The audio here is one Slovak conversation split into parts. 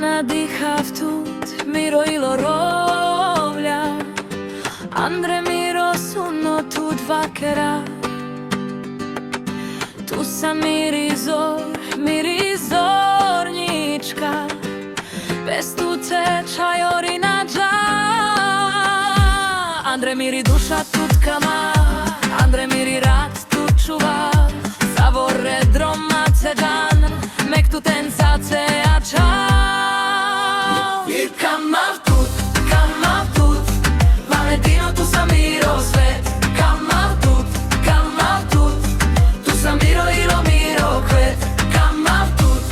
nadýcha vtut Miro ilo rovlja Andre Miro suno tu dvakrát. Tu sa miri zornička Bez tu teče jorina dža Andre Miri duša tutka má Andre Miri rád tu čuva Zavore droma cedan Mek tu ten sace a ča Kama tut Valentino tu sa miro svet Kama tut Tu sa miro ilo miro kvet Kama tut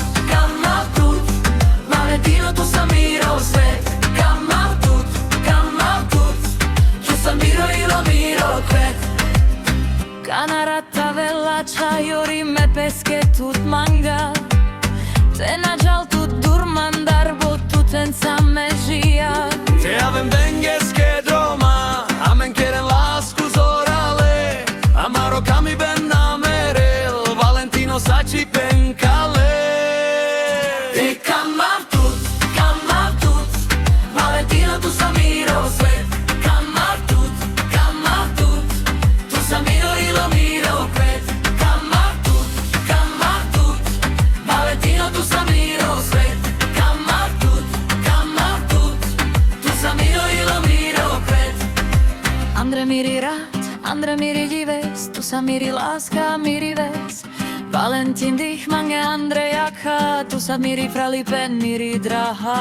Valentino tu sa miro svet Kama tut Tu sa miro ilo miro kvet Kanarata vela čajori me peske tut manga Te nađal tut durmandar bo tuten same žija Te avem bengeske droma Amen keren lásku zorale Amaro kami ben nameril Valentino sači penkale Te kama tut Valentino tu sa miro svet Kama tut Tu sa miro ilo miro kvet Kama tut Valentino tu sa miro svet Kama tut Tu sa miro ilo miro kvet Andre Miri rad, Andre Miri dives Tu sa miri láska, miri ves Valentin dých mange Andrejaka Tu sa miri fralipen, miri drahá